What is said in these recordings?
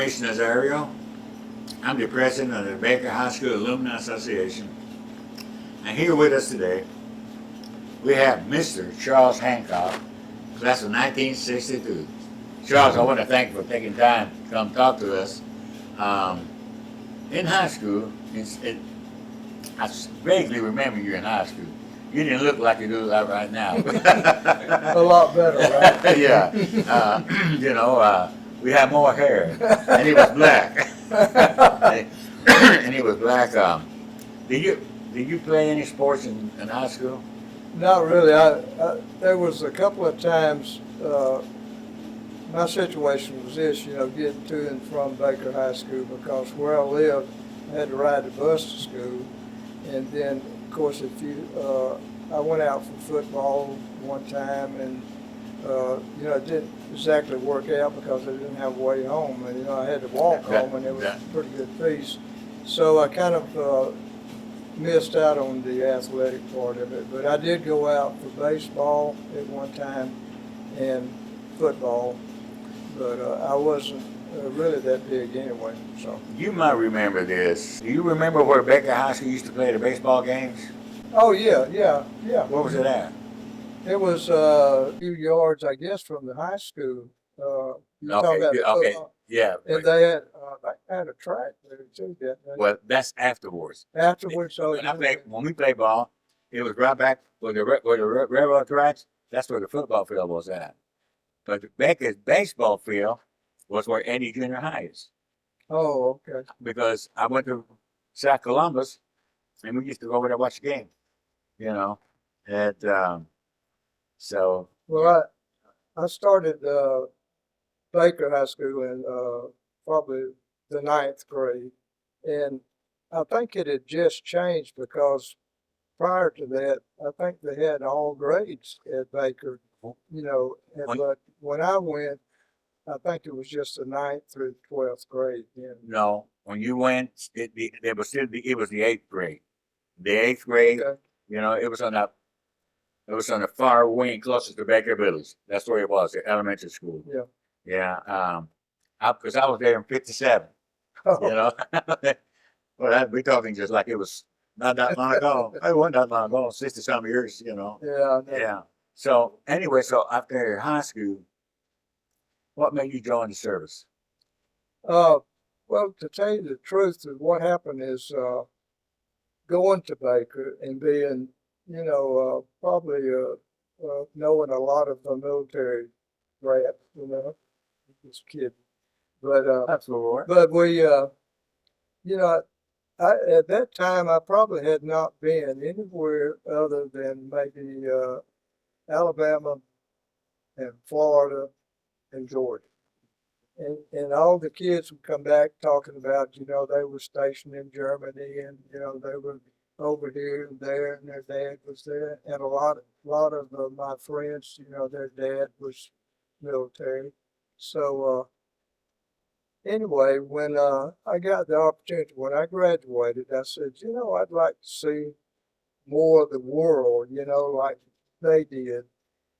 Commissioner Azario. I'm the president of the Baker High School Alumni Association. And here with us today, we have Mr. Charles Hancock, class of 1962. Charles, I want to thank you for taking time to come talk to us. In high school, I vaguely remember you in high school. You didn't look like you do right now. A lot better, right? Yeah. We had more hair, and he was black. And he was black. Did you play any sports in high school? Not really. There was a couple of times, my situation was this, getting to and from Baker High School, because where I lived, I had to ride the bus to school. And then, of course, I went out for football one time, and it didn't exactly work out because I didn't have a way home, and I had to walk home, and it was a pretty good piece. So I kind of missed out on the athletic part of it, but I did go out for baseball at one time and football, but I wasn't really that big anyway. So you might remember this. Do you remember where Baker High School used to play the baseball games? Oh yeah. Where was it at? It was a few yards, I guess, from the high school. Okay. Yeah. And they had a track there too. Well, that's afterwards. Afterwards, so When we played ball, it was right back where the railroad tracks. That's where the football field was at. But Baker's baseball field was where Eddie Junior High is. Oh, okay. Because I went to South Columbus, and we used to go over there and watch the game. So. Well, I started Baker High School in probably the 9th grade, and I think it had just changed because prior to that, I think they had all grades at Baker, but when I went, I think it was just the 9th through 12th grade. No, when you went, it was the 8th grade. The 8th grade, Okay. It was on the far wing closest to Baker Village. That's where it was, the elementary school. Yeah. Yeah. Because I was there in '57. Oh. Well, we're talking just like it was not that long ago. It wasn't that long ago, 60-some years. Yeah. Yeah. So anyway, after high school, what made you join the service? Well, to tell you the truth, what happened is going to Baker and being, probably knowing a lot of the military brat, this kid. But That's all right. but we, at that time I probably had not been anywhere other than maybe Alabama and Florida and Georgia. And all the kids would come back talking about, they were stationed in Germany, and they were over here and there, and their dad was there. And a lot of my friends, their dad was military. So anyway, when I got the opportunity, when I graduated, I said, I'd like to see more of the world, like they did.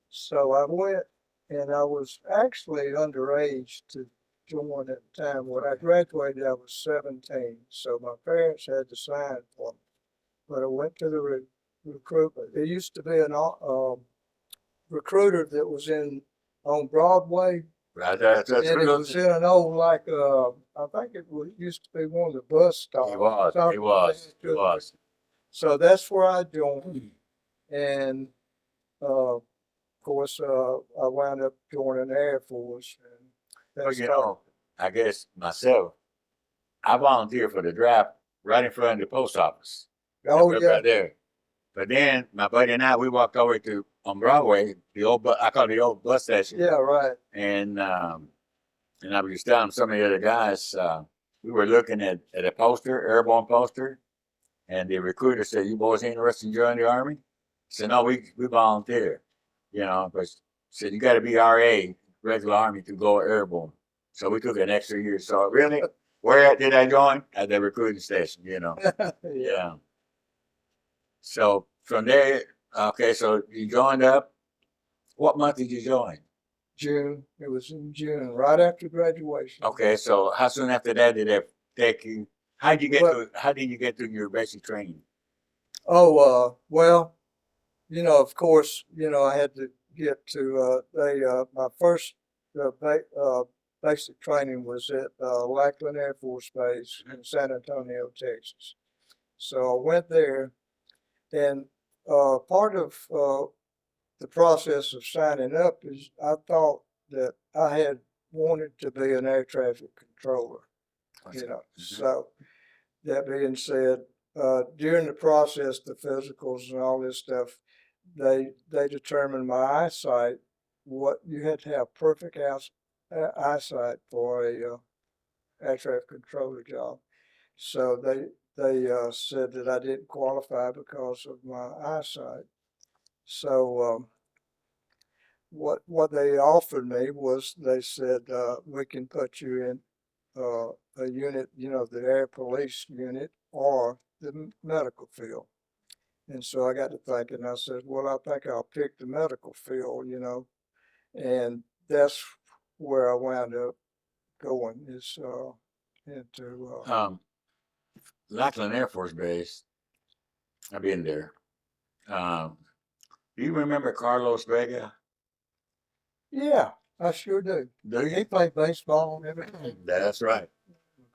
So I went. And I was actually underage to join at the time. When I graduated, I was 17, so my parents had to sign for me. But I went to the recruitment. There used to be an recruiter that was on Broadway. Right, and it was in an old, I think used to be one of the bus stops. It was. So that's where I joined. And of course, I wound up joining the Air Force. Well, I guess myself, I volunteered for the draft right in front of the post office. Oh, yeah. Right there. But then my buddy and I, we walked over on Broadway, I call it the old bus station. Yeah, right. And I was just telling some of the other guys, we were looking at a poster, airborne poster, and the recruiter said, "You boys interested in joining the Army?" I said, "No, we volunteer." But said you got to be RA, regular Army, to go airborne. So we took an extra year. So really, where did I join? At the recruiting station, Yeah. So from there, okay, so you joined up. What month did you join? June. It was in June, right after graduation. Okay, so how soon after that did that take you? How did you get through your basic training? Well, of course, I had to get to, my first basic training was at Lackland Air Force Base in San Antonio, Texas. So I went there, and part of the process of signing up is I thought that I had wanted to be an air traffic controller, Mhm. So that being said, during the process, the physicals and all this stuff, they determined my eyesight. What you had to have perfect eyesight for a air traffic controller job. So they said that I didn't qualify because of my eyesight. So what they offered me was they said we can put you in a unit, the air police unit or the medical field. And so I got to thinking, I said, well, I think I'll pick the medical field, and that's where I wound up going is into, Lackland Air Force Base. I've been there. Um, do you remember Carlos Vega? yeah, I sure do. Do He you? played baseball and everything, That's right.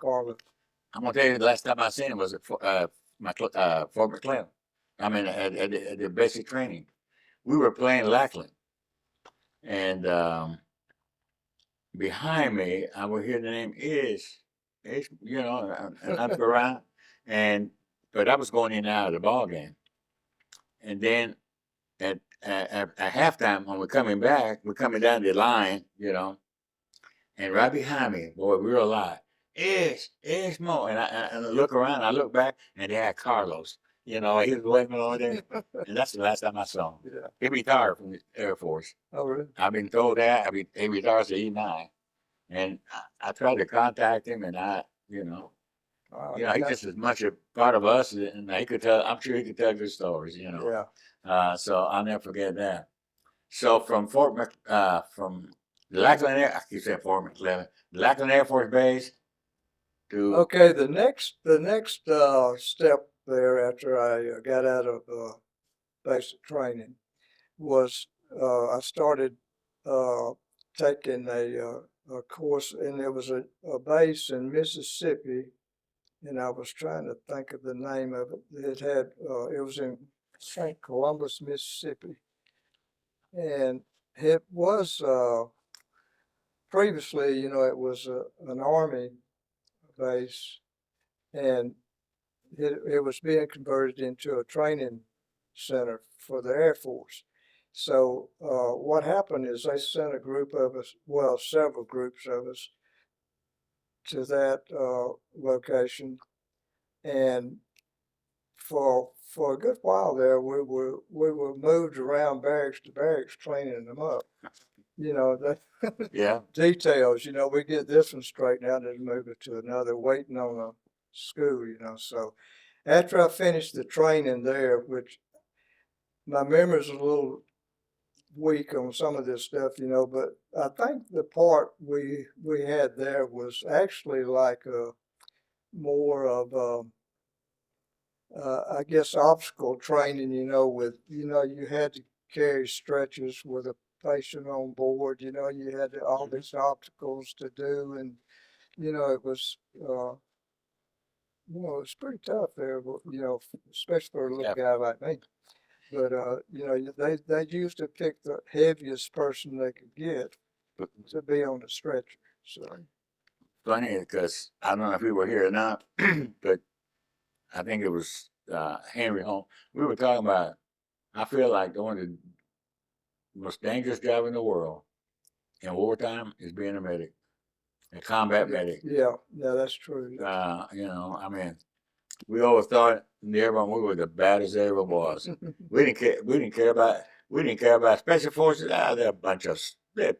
Carlos. I'm gonna tell you the last time I seen him was at Fort McClellan. I mean, at the basic training. We were playing Lackland, and behind me, I would hear the name and I'd go around, and but I was going in and out of the ball game, and then at halftime when we're coming back, we're coming down the line, and right behind me, boy, real loud, Ish Mo, and I look around, I look back, and they had Carlos. He was waving over there, and that's the last time I saw him. Yeah. He retired from the Air Force. Oh, really? I've been told that. He retired at 89. And I tried to contact him, and Wow, he's just as much a part of us, and he could tell. I'm sure he could tell good stories, yeah. So I'll never forget that. So from the Lackland Air, I keep saying Fort McClellan, the Lackland Air Force Base to Okay, the next step there after I got out of basic training was I started uh, taking a course, and there was a base in Mississippi, and I was trying to think of the name of it. It was in St. Columbus, Mississippi, and it was previously, it was an army base, and it was being converted into a training center for the Air Force. So what happened is they sent a group of us, well, several groups of us, to that location, and for a good while there, we were moved around barracks to barracks, training them up. The yeah, details. We get this one straightened out and move it to another, waiting on a school. So after I finished the training there, which my memory's a little weak on some of this stuff, but I think the part we had there was actually like a more of I guess obstacle training, with you had to carry stretchers with a patient on board, you had all these obstacles to do, and it was it was pretty tough there, but, especially for a little yeah. guy like me. But they used to pick the heaviest person they could get But to be on the stretcher. So funny because I don't know if we were here or not, but I think it was Henry Holmes. We were talking about. I feel like one of the most dangerous job in the world in wartime is being a medic, a combat medic. yeah, that's true. I mean, we always thought in the airborne we were the baddest there ever was. We didn't care. We didn't care about. We didn't care about special forces. They're a bunch of they're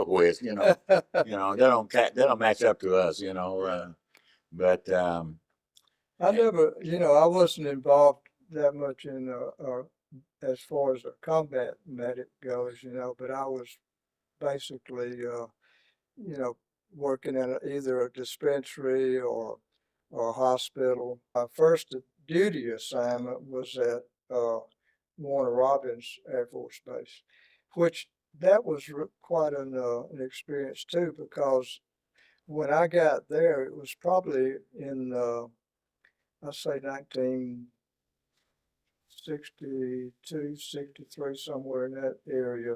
whiz. They don't match up to us. But I never, I wasn't involved that much in as far as a combat medic goes, but I was basically, working in either a dispensary or a hospital. My first duty assignment was at Warner Robins Air Force Base, which that was quite an experience too, because when I got there, it was probably in I'd say 1962, 63, somewhere in that area.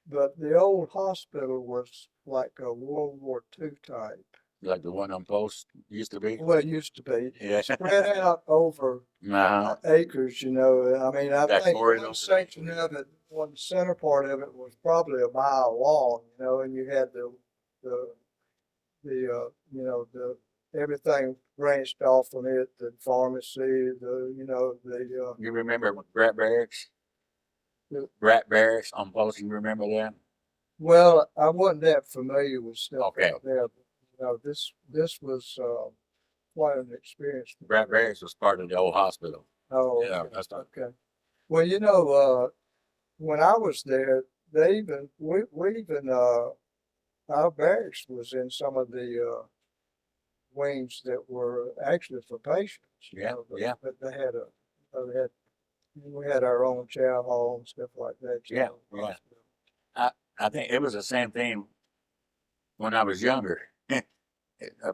But the old hospital was like a World War II type. Like the one on post used to be. Well, it used to be Yeah. spread out over Uh-huh. acres, I mean, I That think corridor. one section of it, one center part of it was probably a mile long, and you had the, the everything branched off from it, the pharmacy, You remember Brat Barracks? the Brat Barracks on post. You remember that? well, I wasn't that familiar with stuff Okay. out there, but, this was, quite an experience. Brat Barracks was part of the old hospital. Oh, Yeah, okay, that's not. okay. Well, when I was there, we even, our barracks was in some of the, wings that were actually for patients, Yeah, but, yeah. they had we had our own chow hall and stuff like that. Yeah, yeah. I think it was the same thing when I was younger.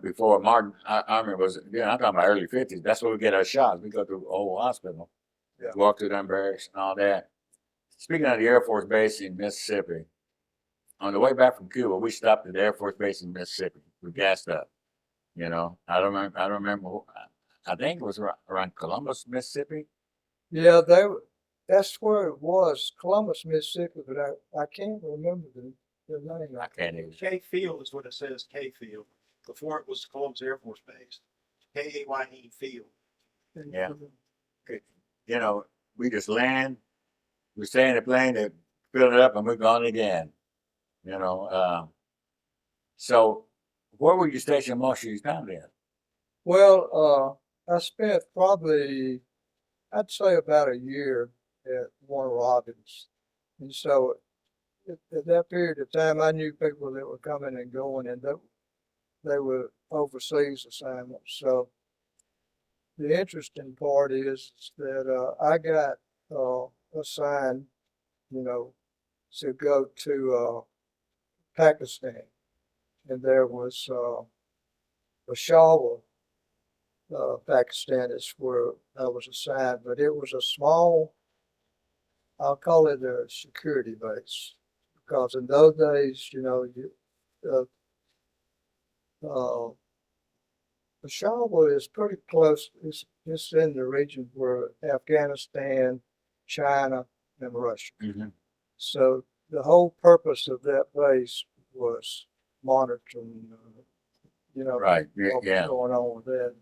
Before Martin Army was, I'm talking about early 50s. That's where we get our shots. We go to the old hospital, Yeah. walk through them barracks and all that. Speaking of the Air Force Base in Mississippi, on the way back from Cuba, we stopped at the Air Force Base in Mississippi. We gassed up. I don't remember. I don't remember. I think it was around Columbus, Mississippi. Yeah, that's where it was, Columbus, Mississippi, but I can't remember the name. I can't even. K Field is what it says, K Field. Before it was Columbus Air Force Base. K-A-Y-E Field. Yeah. We just land, we stay in the plane, they fill it up, and we're gone again. So where were you stationed most of your time then? Well, I spent probably, I'd say about a year at Warner Robins. And so at that period of time, I knew people that were coming and going, and they were overseas assignments. So the interesting part is that I got assigned, to go to Pakistan, and there was Peshawar, Pakistan is where I was assigned, but it was a small, I'll call it a security base, because in those days, uh, Peshawar is pretty close. It's in the region where Afghanistan, China, and Russia. Mm-hmm. So the whole purpose of that base was monitoring, Right. what was going on with that.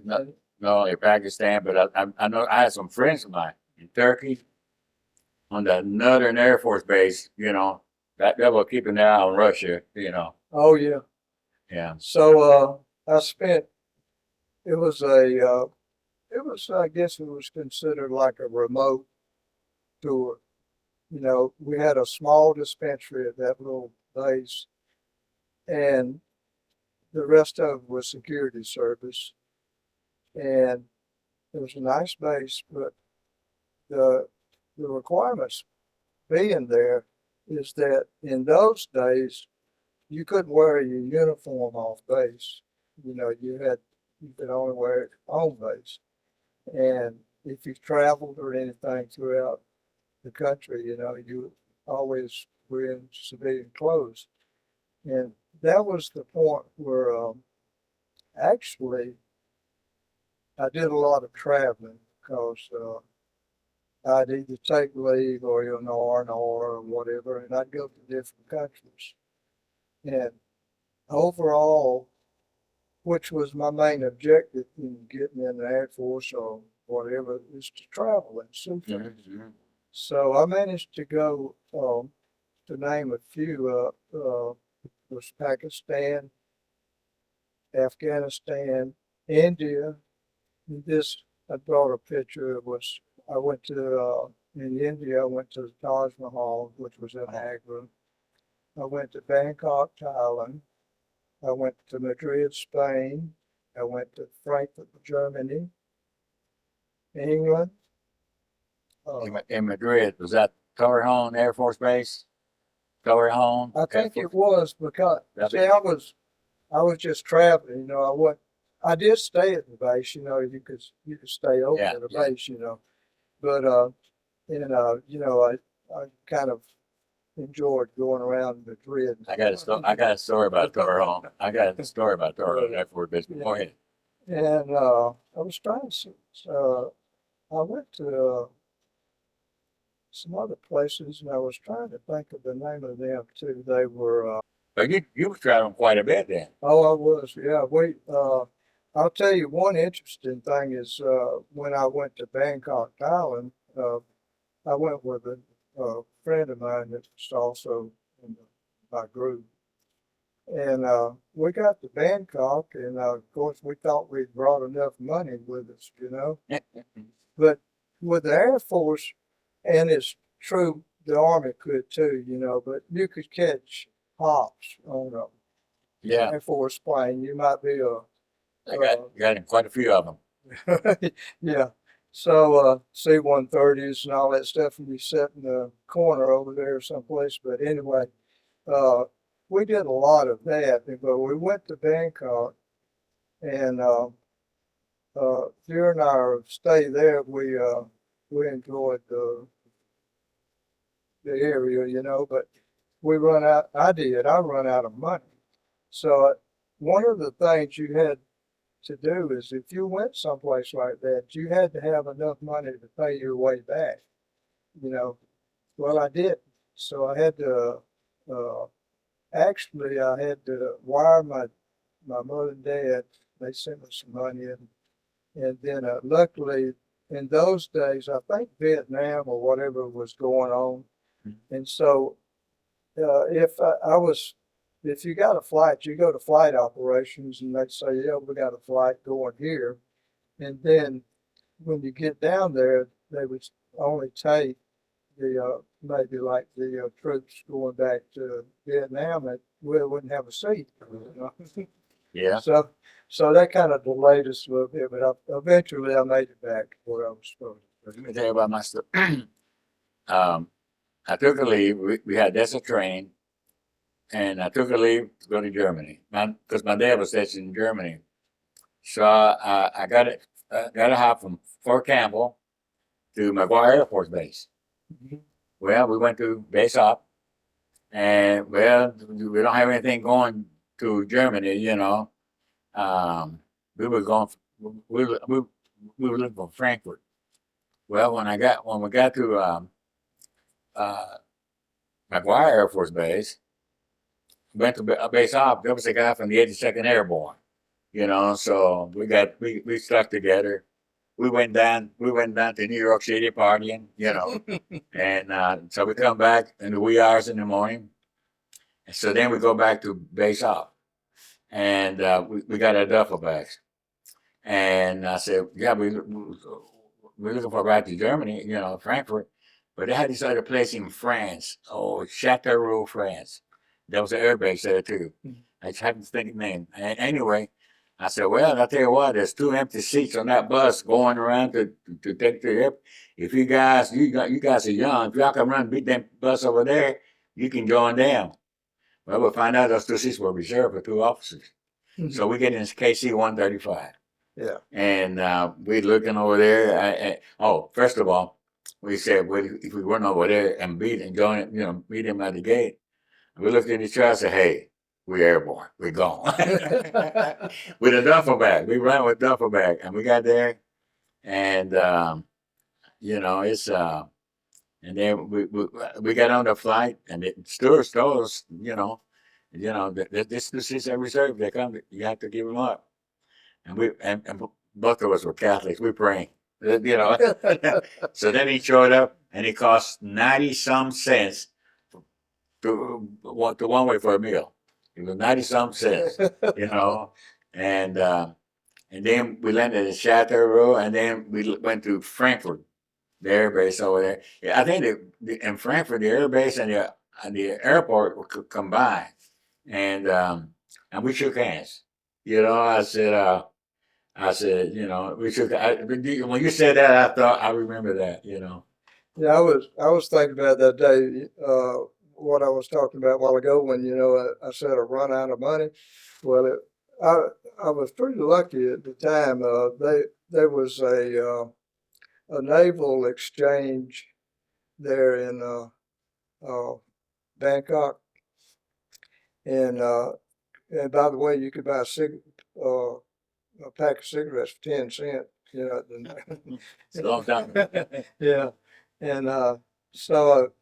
Not only Pakistan, but I know I had some friends of mine in Turkey on the Northern Air Force Base. That was keeping an eye on Russia. Oh yeah. Yeah. So I spent. It was I guess it was considered like a remote tour. We had a small dispensary at that little base, and the rest of it was security service. And it was a nice base, but the requirements being there is that in those days you couldn't wear your uniform off base. You could only wear it on base. And if you traveled or anything throughout the country, you always were in civilian clothes. And that was the point where actually I did a lot of traveling because I'd either take leave or an R&R or whatever, and I'd go to different countries. And overall, which was my main objective in getting in the Air Force or whatever, is to travel and see things. Mm-hmm. So I managed to go, to name a few, was Pakistan, Afghanistan, India. This, I brought a picture. I went to, in India, I went to the Taj Mahal, which was in Agra. I went to Bangkok, Thailand. I went to Madrid, Spain. I went to Frankfurt, Germany, England. In Madrid, was that Torrejon Air Force Base? Torrejon? I think Air it was because That'd see, I was just traveling. You know, I did stay at the base. You know, you could stay over Yeah, at the yeah. base. You know, but you know, I kind of enjoyed going around Madrid. I got a story about Torrejon. I got a story about Torrejon Air Force Base. Go ahead. And I was trying to. I went to some other places, and I was trying to think of the name of them too. They were. But you were traveling quite a bit then. Oh, I was. Yeah, I'll tell you one interesting thing is when I went to Bangkok, Thailand. I went with a friend of mine that was also in my group. And we got to Bangkok, and of course, we thought we'd brought enough money with us, you know. But with the Air Force, and it's true, the Army could too, you know, but you could catch hops on a Yeah, Air Force plane. You might be I got quite a few of them. yeah. So C-130s and all that stuff, and you sit in the corner over there someplace. But anyway, uh, we did a lot of that. But we went to Bangkok, and during our stay there, we enjoyed the area, you know. But we run out. I run out of money. So one of the things you had to do is if you went someplace like that, you had to have enough money to pay your way back. You know, well, I did. So I had to, actually, I had to wire my mother and dad. They sent me some money, and then luckily in those days, I think Vietnam or whatever was going on. And so if you got a flight, you go to flight operations and they say, yeah, we got a flight going here. And then when you get down there, they would only take maybe like the troops going back to Vietnam that we wouldn't have a seat. You know? Yeah. So that kind of delayed us a little bit, but eventually I made it back to where I was supposed to. Let me tell you about my stuff. I took a leave. We had desert training, and I took a leave to go to Germany because my dad was stationed in Germany. So I got a hop from Fort Campbell to McGuire Air Force Base. Mhm. Well, we went to base up, and well, we don't have anything going to Germany, you know. We were going, we were looking for Frankfurt. Well, when we got to uh, McGuire Air Force Base, went to base op. There was a guy from the 82nd Airborne, you know. So we stuck together. We went down to New York City partying, you know, and so we come back in the wee hours in the morning. And so then we go back to base op, and we got our duffel bags. And I said, yeah, we're looking for a ride to Germany, you know, Frankfurt. But they had this other place in France, Châteauroux, France. There was an air base there too. I just haven't think of the name. Anyway, I said, well, I'll tell you what, there's 2 empty seats on that bus going around to take the air. If you guys are young, if y'all can run beat that bus over there, you can join them. Well, we'll find out those 2 seats were reserved for 2 officers. So we get in KC 135. Yeah. And we looking over there. First of all, we said, well, if we went over there and meet him at the gate, we looked at each other and said, hey, we're airborne. We're gone. With a duffel bag. We ran with a duffel bag. And we got there. And, it's, and then we got on the flight. And the steward told us, this is a reserve. They come, you have to give them up. And both of us were Catholics. We praying, you know. So then he showed up, and it cost 90-some cents to one way for a meal. It was 90-some cents, you know. And then we landed in Châteauroux, and then we went to Frankfurt, the air base over there. Yeah, I think in Frankfurt, the air base and the the airport would come by, and we shook hands. You know, I said, you know, we shook. When you said that, I thought I remember that. You know. Yeah, I was thinking about that day, what I was talking about a while ago when, I said I run out of money. Well, I, I was pretty lucky at the time. There was a naval exchange there in, Bangkok. And by the way, you could buy uh, a pack of cigarettes for 10 cents, It's a long time ago. yeah. And, so, of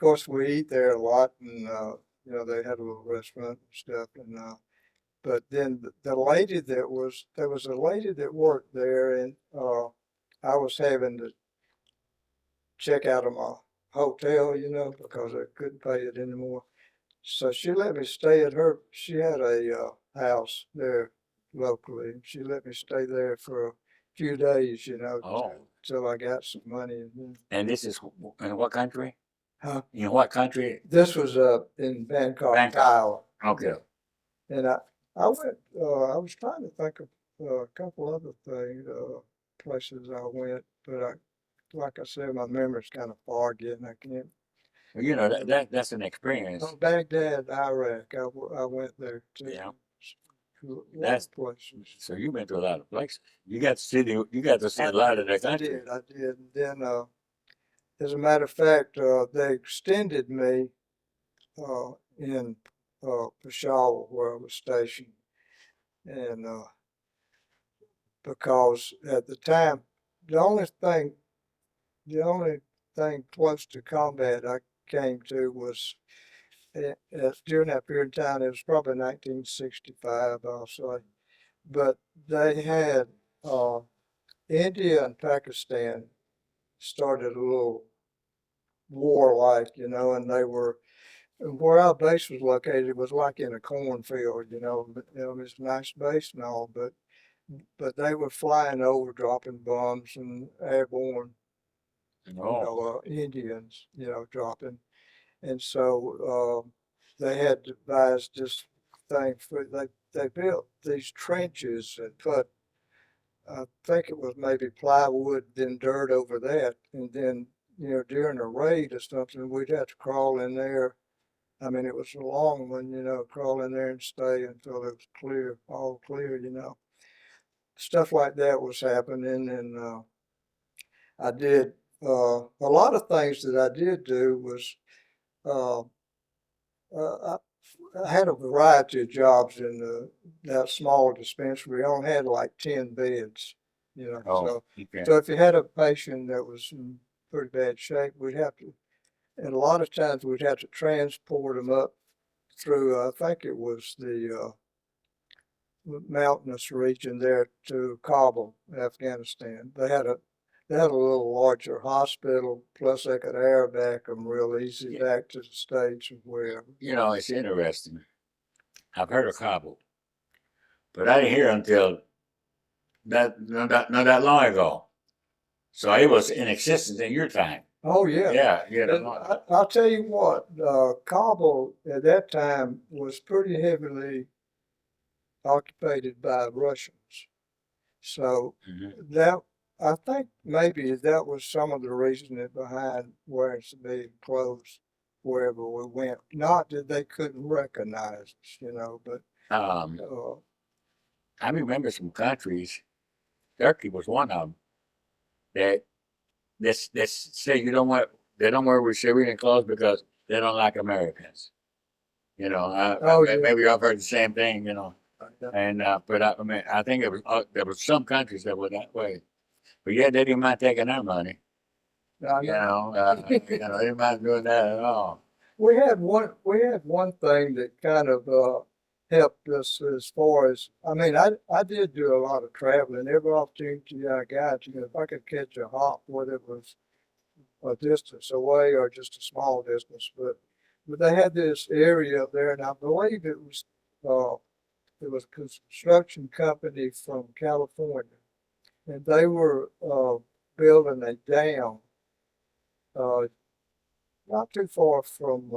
course, we eat there a lot, and they had a little restaurant and stuff. And but then the lady there was a lady that worked there, and I was having to check out of my hotel, because I couldn't pay it anymore. So she let me stay at her. She had a house there locally. She let me stay there for a few days, Oh, till I got some money. and this is in what country? Huh? In what country? This was in Bangkok, Bangkok. Thailand. Okay. And I went, I was trying to think of a couple other things, places I went, but like I said, my memory's kind of foggy and I can't. Well, you know that's an experience. Oh, Baghdad, Iraq, I went there too. Yeah. To a lot That's of places. so you've been to a lot of places. You got to see you got to see a lot of the country. I did. And then, as a matter of fact, they extended me in Peshawar where I was stationed. And because at the time, the only thing, the only thing close to combat I came to was during that period of time. It was probably 1965, I'll say. But they had India and Pakistan started a little war like, and they were where our base was located was like in a cornfield, but it's a nice base and all, but they were flying over, dropping bombs and airborne, Oh, Indians, dropping. And so they had devised this thing for they built these trenches and put I think it was maybe plywood, then dirt over that, and then during a raid or something, we'd have to crawl in there. I mean, it was a long one, crawl in there and stay until it was clear, all clear. Stuff like that was happening, and I did a lot of things that I did do was uh, I had a variety of jobs in that small dispensary. We only had like 10 beds, oh, so okay. so if you had a patient that was in pretty bad shape, we'd have to, and a lot of times we'd have to transport them up through, I think it was the mountainous region there to Kabul, Afghanistan. They had a little larger hospital, plus they could airback them real easy Yeah. back to the States or wherever. You know, it's interesting. I've heard of Kabul, but I didn't hear until not that long ago. So it was in existence in your time. Oh yeah. Yeah, And I'll tell you what, Kabul at that time was pretty heavily occupied by Russians. So Mhm. that I think maybe that was some of the reason behind wearing civilian clothes wherever we went. Not that they couldn't recognize us, but Um, uh, I remember some countries. Turkey was one of them that this say you don't want they don't wear civilian clothes because they don't like Americans. You know, Oh, yeah. maybe I've heard the same thing. You know, and but I mean, I think there was some countries that were that way. But yeah, they didn't mind taking our money. I You know. know, they didn't mind doing that at all. We had one thing that kind of helped us as far as, I mean, I did do a lot of traveling. Every opportunity I got, if I could catch a hop, whether it was a distance away or just a small distance, but they had this area up there, and I believe uh, it was a construction company from California, and they were building a dam uh, not too far from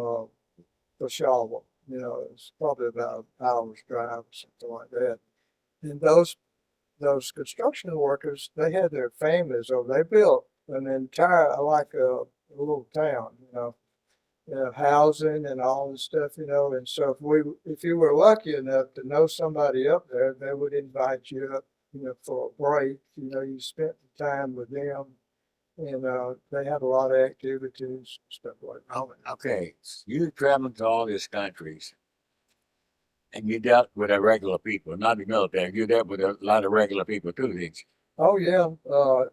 for Charlotte. You know, it's probably about an hour's drive or something like that. And those construction workers, they had their families, or they built an entire, like a little town, housing and all this stuff, And so if you were lucky enough to know somebody up there, they would invite you up, for a break. You spent the time with them, and they had a lot of activities, stuff like that. Oh, okay. You traveled to all these countries and you dealt with the regular people, not the military. You dealt with a lot of regular people too, didn't you? Oh yeah, are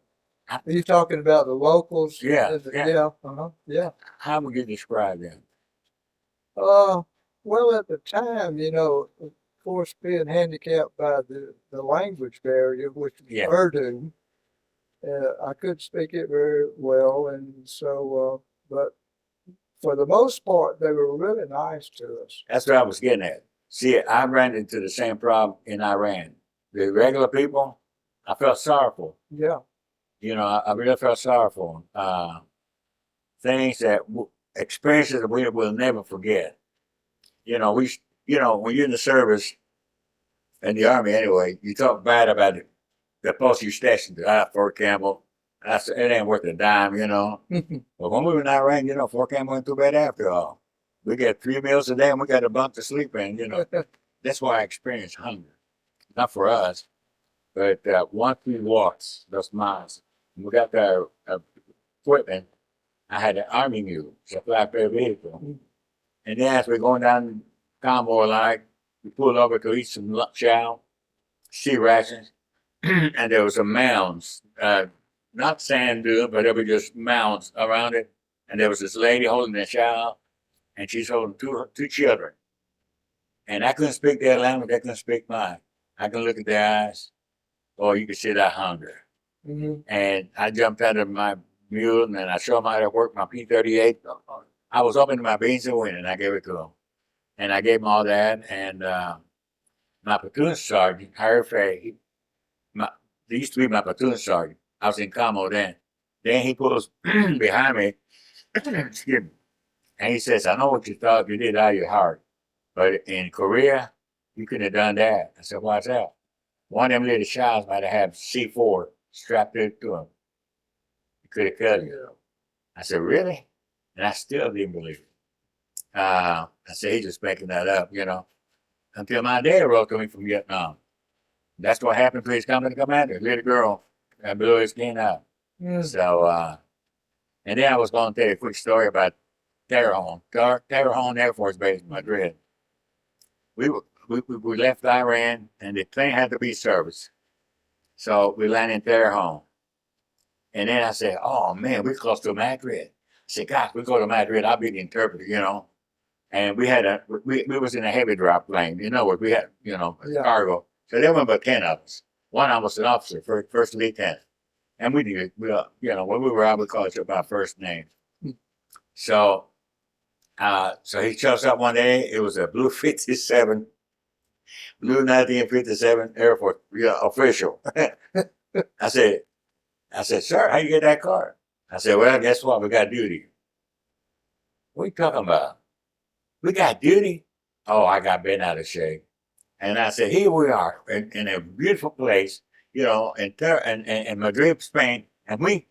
you talking about the locals? Yeah, yeah. Yeah, uh-huh, yeah. How would you describe them? Uh, well, at the time, of course, being handicapped by the language barrier, which was Yeah. Urdu, I could speak it very well, and so, but for the most part, they were really nice to us. That's what I was getting at. See, I ran into the same problem in Iran. The regular people, I felt sorrowful. Yeah, I really felt sorrowful. Things experiences that we will never forget. When you're in the service, in the army anyway, you talk bad about the post you stationed at Fort Campbell. I said, it ain't worth a dime, But when we were in Iran, Fort Campbell went too bad after all. We get 3 meals a day and we got a bunk to sleep in. That's why I experienced hunger. Not for us, but once we walked those miles, and we got the equipment, I had an army mule, it's a flatbed vehicle. And then as we're going down convoy line, we pulled over to eat some chow, sea rations, and there was some mounds, not sand dune, but there were just mounds around it. And there was this lady holding a child, and she's holding two children. And I couldn't speak their language, they couldn't speak mine. I can look at their eyes, or you could see that hunger. hmm And I jumped out of my mule and I showed them how to work my P-38. I was opening my beans and winning. I gave it to them. And I gave them all that. And my platoon sergeant, Harry Fay, he used to be my platoon sergeant. I was in commo then. Then he pulls behind me, excuse me, and he says, I know what you thought you did out of your heart. But in Korea, you couldn't have done that. I said, why's that? One of them little childs might have had C4 strapped to him. He could have killed you. I said, really? And I still didn't believe it. I said, he's just making that up, Until my dad wrote to me from Vietnam. That's what happened to his company commander, little girl, blew his skin out. Mm. So, and then I was going to tell you a quick story about Terre Haute Air Force Base in Madrid. We left Iran, and the plane had to be serviced. So we landed in Terre Haute. And then I said, oh, man, we're close to Madrid. I said, gosh, we go to Madrid, I'll be the interpreter, And we was in a heavy drop plane, we had, Yeah. cargo. So there were about 10 of us. One of them was an officer, first lieutenant. And when we were out, we called each other by first name. So he shows up one day. It was a blue 1957 Air Force official. I said, sir, how you get that car? I said, well, guess what? We got duty. What are you talking about? We got duty? Oh, I got bent out of shape. And I said, here we are in a beautiful place, in Madrid, Spain. And we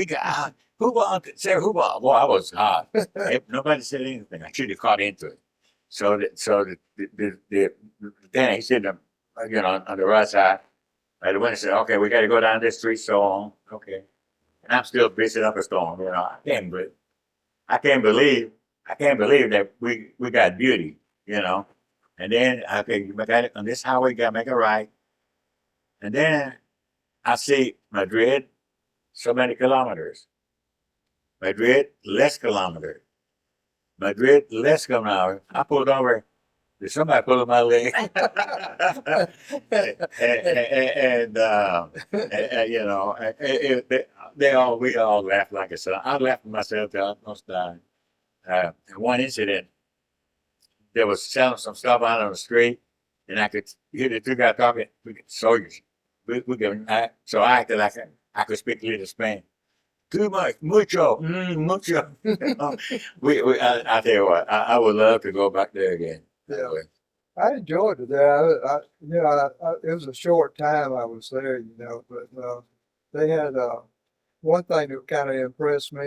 got, who bought? Well, I was hot. Nobody said anything. I should have caught into it. So the lieutenant, he said, on the right side, the window said, okay, we got to go down this street, so on. Okay. And I'm still bitching up a storm, I can't believe that we got beauty, And then, okay, you got it on this highway, you got to make it right. And then I see Madrid, so many kilometers. Madrid, less kilometers. Madrid, less kilometers. I pulled over. Somebody pulled my leg. We all laughed like a son. I laughed at myself till I almost died. In one incident, there was selling some stuff out on the street, and I could hear the two guys talking. We could soldiers. So I acted like I could speak a little Spanish. too much, mucho, mucho. I tell you what, I would love to go back there again. Yeah. I enjoyed it there. It was a short time I was there, but they had one thing that kind of impressed me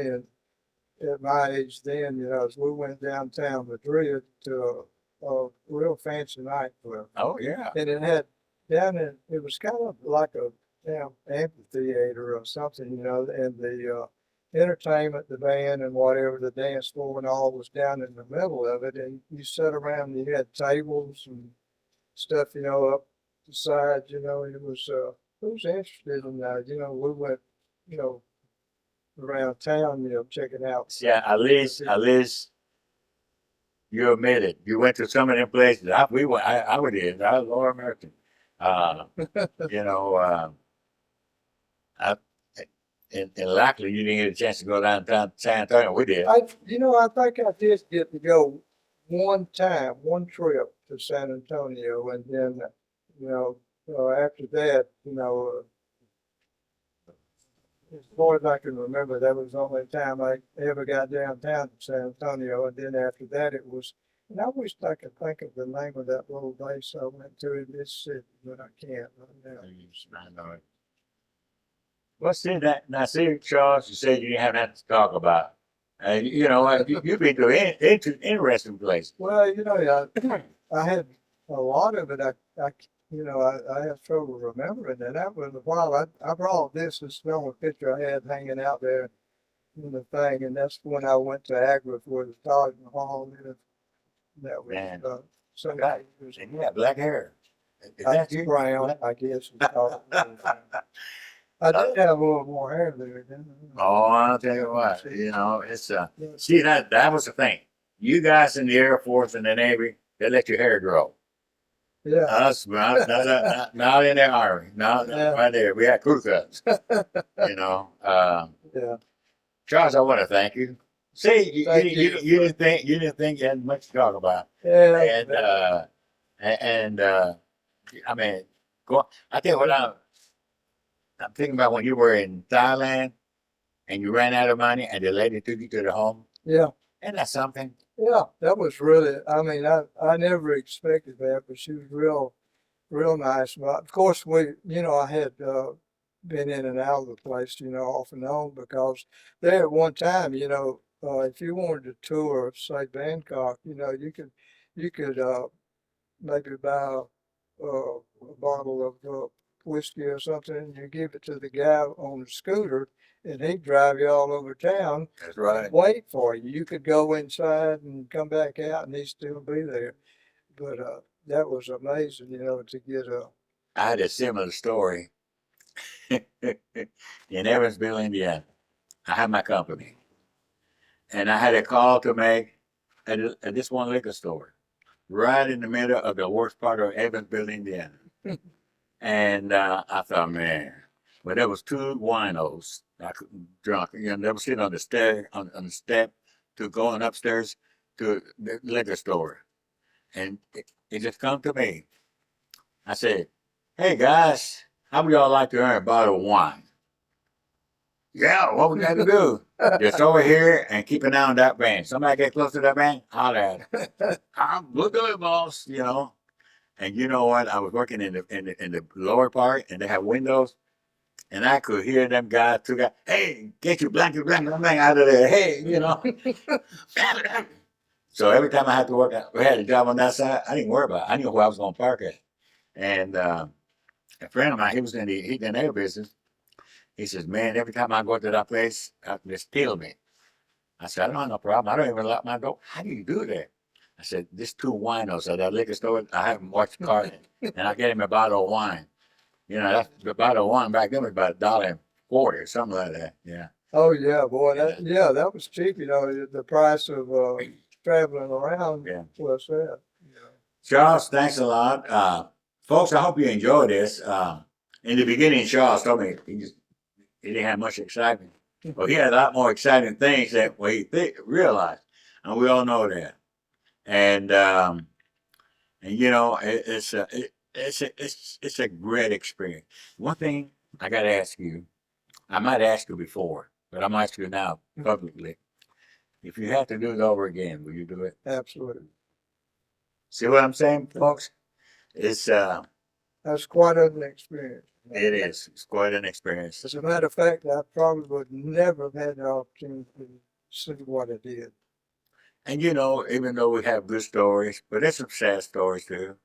at my age then, is we went downtown Madrid to a real fancy nightclub. Oh yeah. And it was kind of like a amphitheater or something, and the entertainment, the band and whatever, the dance floor and all was down in the middle of it. And you sat around and you had tables and stuff, up the sides, it was interesting. And, we went, you know, around town, checking out. Yeah, at least you admit it. You went to some of them places. I would did. I was Lower American. Uh, you know, I, and luckily you didn't get a chance to go downtown San Antonio. We did. I think I did get to go one trip to San Antonio, and then, after that, as far as I can remember, that was the only time I ever got downtown to San Antonio, and then after that it was, and I wish I could think of the name of that little place I went to in Mississippi, but I can't right now. I know it. Well, see that now. See, Charles, you said you didn't have nothing to talk about. You've been to interesting places. Well, I had a lot of it. I have trouble remembering, and that was a while. I brought this film picture I had hanging out there in the thing, and that's when I went to Agra for the Taj Mahal. That was Man. some God, years and ago. you have black hair. Is that That's you? brown, I guess. I did have a little more hair there, didn't I? Oh, I'll tell you what. It's see that was the thing. You guys in the Air Force and the Navy, they let your hair grow. Yeah. Us, not in the Army, not Yeah. right there. We had crew cuts. Yeah. Charles, I want to thank you. See, Thank you. you didn't think you had much to talk about, Yeah. and I mean, I think what I'm thinking about when you were in Thailand and you ran out of money and the lady took you to the home. Yeah. Isn't that something? Yeah. That was really, I never expected that, but she was real nice. But of course, I had been in and out of the place, off and on, because there at one time, if you wanted to tour, say Bangkok, you could maybe buy a bottle of whiskey or something, and you give it to the guy on the scooter, and he'd drive you all over town, That's right. wait for you. You could go inside and come back out, and he'd still be there. But that was amazing, to get a. I had a similar story in Evansville, Indiana. I had my company, and I had a call to make at this one liquor store, right in the middle of the worst part of Evansville, Indiana. And I thought, man, well, there was two winos, drunk, they were sitting on the stair, on the step to going upstairs to the liquor store. And it just come to me. I said, hey guys, how would y'all like to earn a bottle of wine? Yeah, what we got to do? Just over here and keep an eye on that band. Somebody get close to that band, holler at it. We'll do it, boss, And you know what? I was working in the lower part, and they have windows, and I could hear them two guys, hey, get your blanket out of there, hey, So every time I had to work, we had a job on that side. I didn't worry about it. I knew where I was going to park at. And a friend of mine, he was in the heat and air business. He says, man, every time I go to that place, they steal me. I said, I don't have no problem. I don't even lock my door. How do you do that? I said, this two winos at that liquor store, I have them watch the card, and I get him a bottle of wine. That's the bottle of wine back then was about $1.40 or something like that. Yeah. Oh yeah, boy, that was cheap. The price of traveling around was that. Charles, thanks a lot. Folks, I hope you enjoyed this. In the beginning, Charles told me he didn't have much excitement. But he had a lot more exciting things than we realized. And we all know that. And it's a great experience. One thing I got to ask you, I might ask you before, but I'm asking you now publicly. If you had to do it over again, will you do it? Absolutely. See what I'm saying, folks? It's That's quite an experience. it is. It's quite an experience. As a matter of fact, I probably would never have had the opportunity to see what I did. And you know, even though we have good stories, but there's some sad stories too.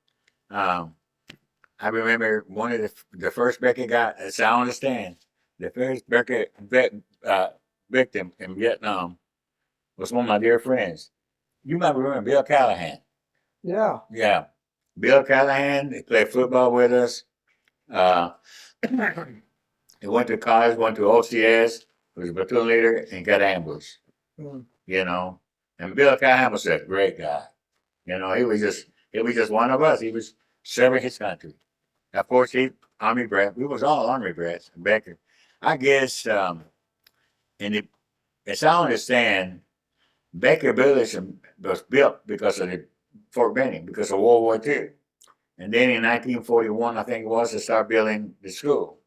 Um, I remember one of the first Becky got, as I understand, the first victim in Vietnam was one of my dear friends. You might remember Bill Callahan. Yeah. Yeah. Bill Callahan, he played football with us. Uh, he went to college, went to OCS, was a platoon leader, and got ambushed. Mm. You know, and Bill Callahan was a great guy. You know, he was just one of us. He was serving his country. Of course, he Army brat. We was all Army brats. Becker, I guess, and it, as I understand, Baker Village was built because of the Fort Benning, because of World War II. And then in 1941, I think it was, to start building the school.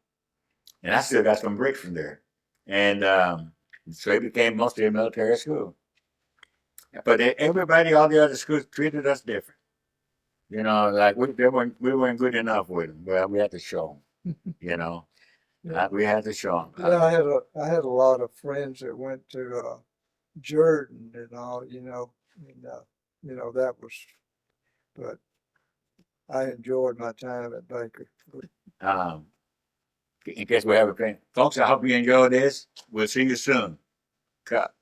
And I still got some bricks from there. And so it became mostly a military school. But everybody, all the other schools treated us different. You know, like we weren't good enough with them. Well, we had to show them. You know, Yeah. we had to show them. Yeah, I had a lot of friends that went to Jordan and all, you know, and that was, but I enjoyed my time at Baker. In case we have a thing, folks, I hope you enjoyed this. We'll see you soon. Cut.